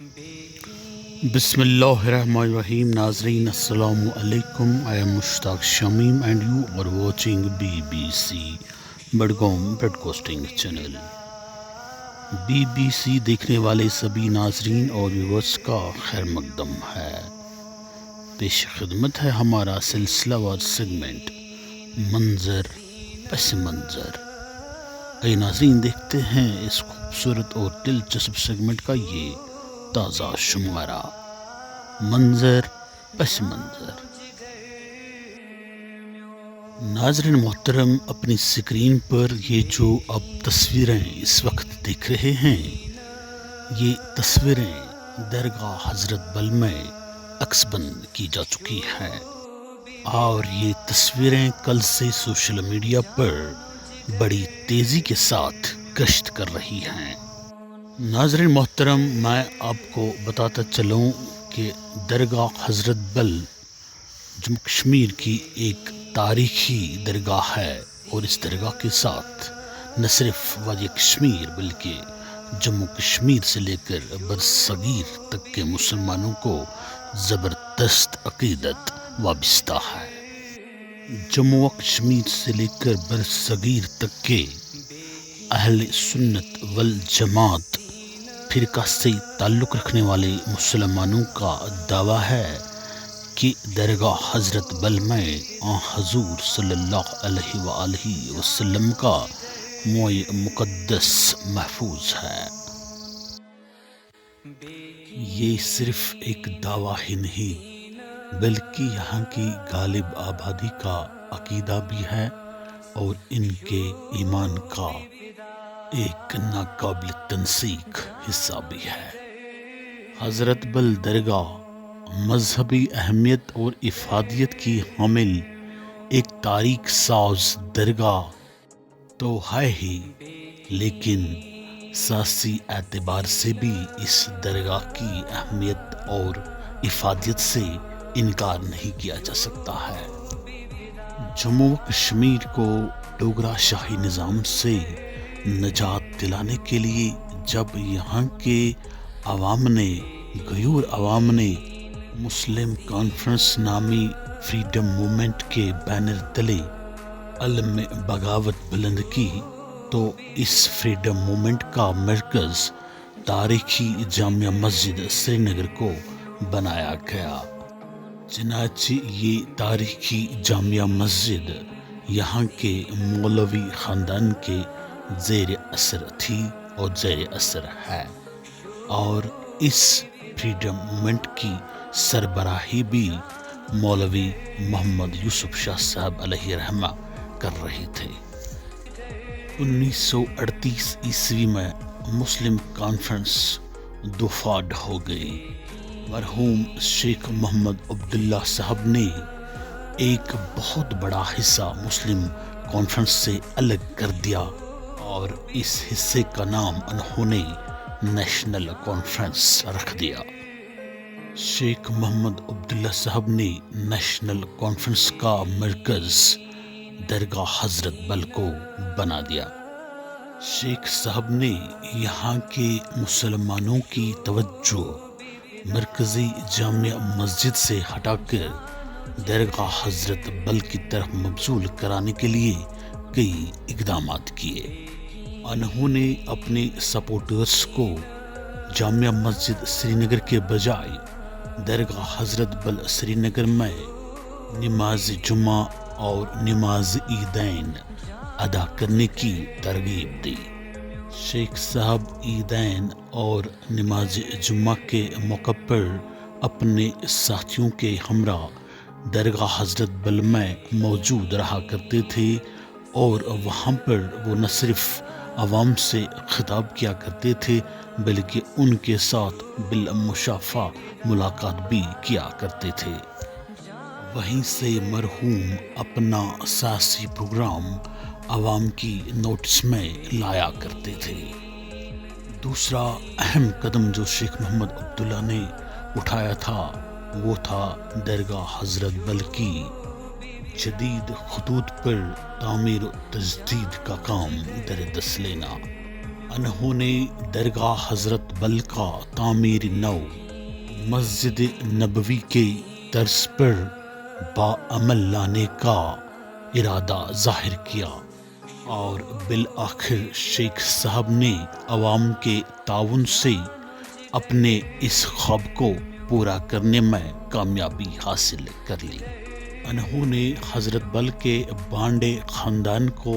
بسم اللہ الرحمن الرحیم. ناظرین السلام علیکم. I am Mushtaq Shamim and you are watching BBC Budgam broadcasting channel. BBC دیکھنے والے سبھی ناظرین اور ویورز کا خیر مقدم ہے. پیش خدمت ہے ہمارا سلسلہ وار سیگمنٹ منظر پس منظر. اے ناظرین، دیکھتے ہیں اس خوبصورت اور دلچسپ سیگمنٹ کا یہ تازہ شمارہ منظر پس منظر. ناظرین محترم، اپنی سکرین پر یہ جو اب تصویریں اس وقت دیکھ رہے ہیں، یہ تصویریں درگاہ حضرت بل میں عکس بند کی جا چکی ہیں اور یہ تصویریں کل سے سوشل میڈیا پر بڑی تیزی کے ساتھ گشت کر رہی ہیں. ناظرین محترم، میں آپ کو بتاتا چلوں کہ درگاہ حضرت بل جموں کشمیر کی ایک تاریخی درگاہ ہے اور اس درگاہ کے ساتھ نہ صرف وادی کشمیر بلکہ جموں کشمیر سے لے کر برصغیر تک کے مسلمانوں کو زبردست عقیدت وابستہ ہے. جموں و کشمیر سے لے کر برصغیر تک کے اہل سنت والجماعت فرقہ سے تعلق رکھنے والے مسلمانوں کا دعویٰ ہے کہ درگاہ حضرت بل میں آن حضور صلی اللہ علیہ وآلہ وسلم کا موئے مقدس محفوظ ہے. یہ صرف ایک دعویٰ ہی نہیں بلکہ یہاں کی غالب آبادی کا عقیدہ بھی ہے اور ان کے ایمان کا ایک ناقابل تنسیق حصہ بھی ہے. حضرت بل درگاہ مذہبی اہمیت اور افادیت کی حامل ایک تاریخ ساز درگاہ تو ہے ہی، لیکن سیاسی اعتبار سے بھی اس درگاہ کی اہمیت اور افادیت سے انکار نہیں کیا جا سکتا ہے. جموں و کشمیر کو ڈوگرا شاہی نظام سے نجات دلانے کے لیے جب یہاں کے عوام نے غیور عوام نے مسلم کانفرنس نامی فریڈم موومنٹ کے بینر تلے علم بغاوت بلند کی تو اس فریڈم موومنٹ کا مرکز تاریخی جامع مسجد سری نگر کو بنایا گیا. چنانچہ یہ تاریخی جامع مسجد یہاں کے مولوی خاندان کے زیر اثر تھی اور زیر اثر ہے اور اس فریڈم موومنٹ کی سربراہی بھی مولوی محمد یوسف شاہ صاحب علیہ رحمہ کر رہے تھے. 1938 عیسوی میں مسلم کانفرنس دوفاڈ ہو گئی. مرحوم شیخ محمد عبداللہ صاحب نے ایک بہت بڑا حصہ مسلم کانفرنس سے الگ کر دیا اور اس حصے کا نام انہوں نے نیشنل کانفرنس رکھ دیا. شیخ محمد عبداللہ صاحب نے نیشنل کانفرنس کا مرکز درگاہ حضرت بل کو بنا دیا. شیخ صاحب نے یہاں کے مسلمانوں کی توجہ مرکزی جامع مسجد سے ہٹا کر درگاہ حضرت بل کی طرف مبذول کرانے کے لیے کئی اقدامات کیے. انہوں نے اپنے سپورٹرز کو جامع مسجد سری نگر کے بجائے درگاہ حضرت بل سری نگر میں نماز جمعہ اور نماز عیدین ادا کرنے کی ترغیب دی. شیخ صاحب عیدین اور نماز جمعہ کے موقع پر اپنے ساتھیوں کے ہمراہ درگاہ حضرت بل میں موجود رہا کرتے تھے اور وہاں پر وہ نہ صرف عوام سے خطاب کیا کرتے تھے بلکہ ان کے ساتھ بالمشافہ ملاقات بھی کیا کرتے تھے. وہیں سے مرحوم اپنا سیاسی پروگرام عوام کی نوٹس میں لایا کرتے تھے. دوسرا اہم قدم جو شیخ محمد عبداللہ نے اٹھایا تھا وہ تھا درگاہ حضرت بل کی جدید خطوط پر تعمیر و تجدید کا کام در دست لینا. انہوں نے درگاہ حضرت بل کا تعمیر نو مسجد نبوی کے طرز پر باعمل لانے کا ارادہ ظاہر کیا اور بالآخر شیخ صاحب نے عوام کے تعاون سے اپنے اس خواب کو پورا کرنے میں کامیابی حاصل کر لی۔ انہوں نے حضرت بل کے بانڈے خاندان کو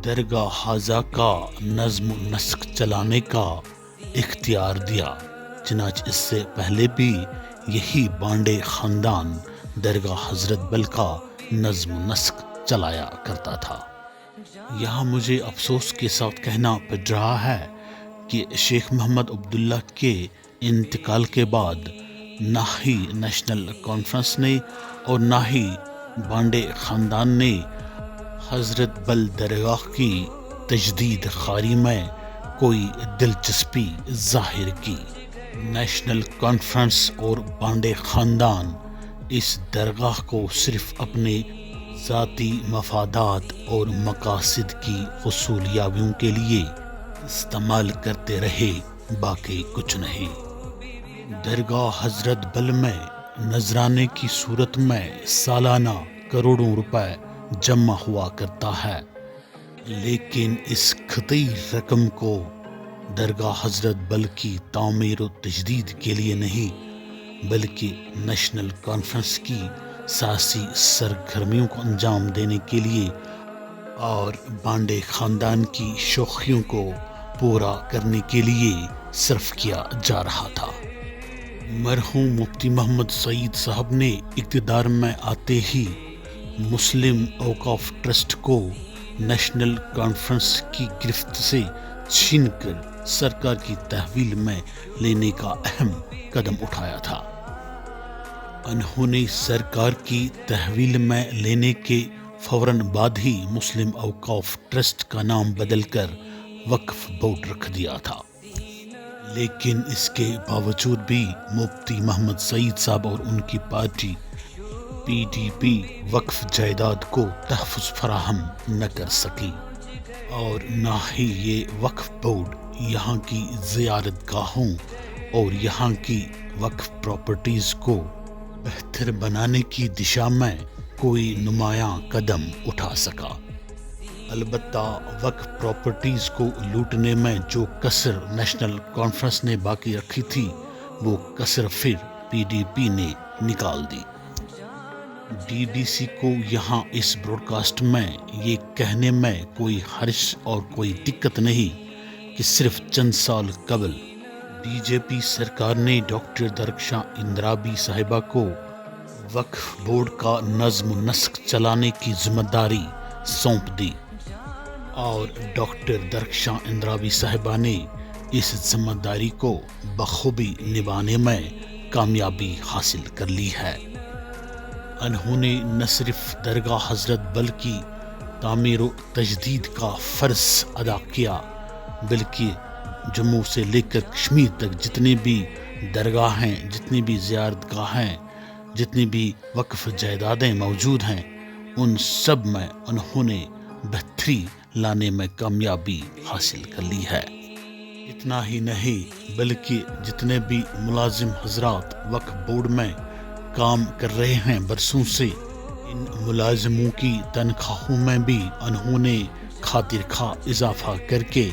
درگاہ حاضہ کا نظم و نسق چلانے کا اختیار دیا، چنانچہ اس سے پہلے بھی یہی بانڈے خاندان درگاہ حضرت بل کا نظم و نسق چلایا کرتا تھا۔ یہاں مجھے افسوس کے ساتھ کہنا پڑ رہا ہے کہ شیخ محمد عبداللہ کے انتقال کے بعد نہ ہی نیشنل کانفرنس نے اور نہ ہی بانڈے خاندان نے حضرت بل درگاہ کی تجدید خاری میں کوئی دلچسپی ظاہر کی۔ نیشنل کانفرنس اور بانڈے خاندان اس درگاہ کو صرف اپنے ذاتی مفادات اور مقاصد کی حصول یابیوں کے لیے استعمال کرتے رہے، باقی کچھ نہیں۔ درگاہ حضرت بل میں نذرانے کی صورت میں سالانہ کروڑوں روپے جمع ہوا کرتا ہے، لیکن اس قطعی رقم کو درگاہ حضرت بل کی تعمیر و تجدید کے لیے نہیں بلکہ نیشنل کانفرنس کی سیاسی سرگرمیوں کو انجام دینے کے لیے اور بانڈے خاندان کی شوخیوں کو پورا کرنے کے لیے صرف کیا جا رہا تھا۔ مرحوم مفتی محمد سعید صاحب نے اقتدار میں آتے ہی مسلم اوقاف ٹرسٹ کو نیشنل کانفرنس کی گرفت سے چھین کر سرکار کی تحویل میں لینے کا اہم قدم اٹھایا تھا۔ انہوں نے سرکار کی تحویل میں لینے کے فوراً بعد ہی مسلم اوقاف ٹرسٹ کا نام بدل کر وقف بورڈ رکھ دیا تھا، لیکن اس کے باوجود بھی مفتی محمد سعید صاحب اور ان کی پارٹی PDP وقف جائیداد کو تحفظ فراہم نہ کر سکی، اور نہ ہی یہ وقف بورڈ یہاں کی زیارت گاہوں اور یہاں کی وقف پراپرٹیز کو بہتر بنانے کی دشا میں کوئی نمایاں قدم اٹھا سکا۔ البتہ وقف پراپرٹیز کو لوٹنے میں جو کسر نیشنل کانفرنس نے باقی رکھی تھی، وہ کسر پھر PDP نے نکال دی۔ BBC کو یہاں اس براڈ کاسٹ میں یہ کہنے میں کوئی حرج اور کوئی دقت نہیں کہ صرف چند سال قبل BJP سرکار نے ڈاکٹر درخشاں اندرابی صاحبہ کو وقف بورڈ کا نظم و نسق چلانے کی ذمہ داری سونپ دی، اور ڈاکٹر درخشاں اندرابی صاحبہ نے اس ذمہ داری کو بخوبی نبھانے میں کامیابی حاصل کر لی ہے۔ انہوں نے نہ صرف درگاہ حضرت بل کی تعمیر و تجدید کا فرض ادا کیا، بلکہ جموں سے لے کر کشمیر تک جتنے بھی درگاہیں، جتنی بھی زیارت گاہیں، جتنی بھی وقف جائیدادیں موجود ہیں، ان سب میں انہوں نے بہتری لانے میں کامیابی حاصل کر لی ہے۔ اتنا ہی نہیں بلکہ جتنے بھی ملازم حضرات وقف بورڈ میں کام کر رہے ہیں برسوں سے، ان ملازموں کی تنخواہوں میں بھی انہوں نے خاطر خواہ اضافہ کر کے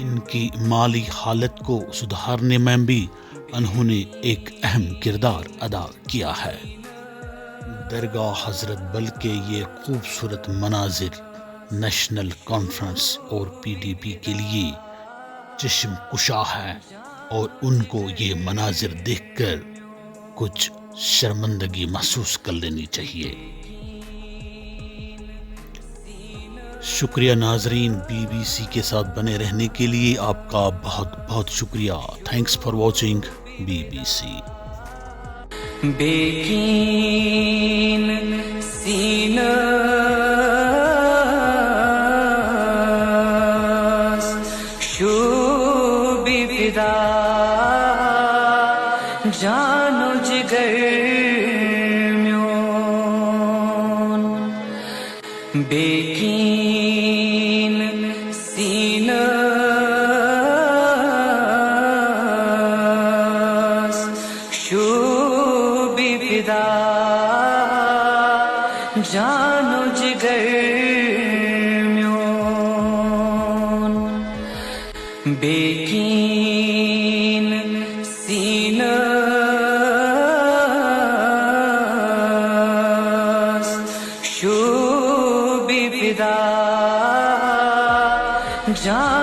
ان کی مالی حالت کو سدھارنے میں بھی انہوں نے ایک اہم کردار ادا کیا ہے۔ درگاہ حضرت بل کے یہ خوبصورت مناظر نیشنل کانفرنس اور PDP کے لیے چشم کشا ہے، اور ان کو یہ مناظر دیکھ کر کچھ شرمندگی محسوس کر لینی چاہیے۔ شکریہ ناظرین، BBC کے ساتھ بنے رہنے کے لیے آپ کا بہت بہت شکریہ۔ Thanks for watching BBC۔ بیکین سینہ شوبی فدا جانو جگر میون بیکین سینہ فدا جانو جگر میون بیکین سینہ شو بی فدا جان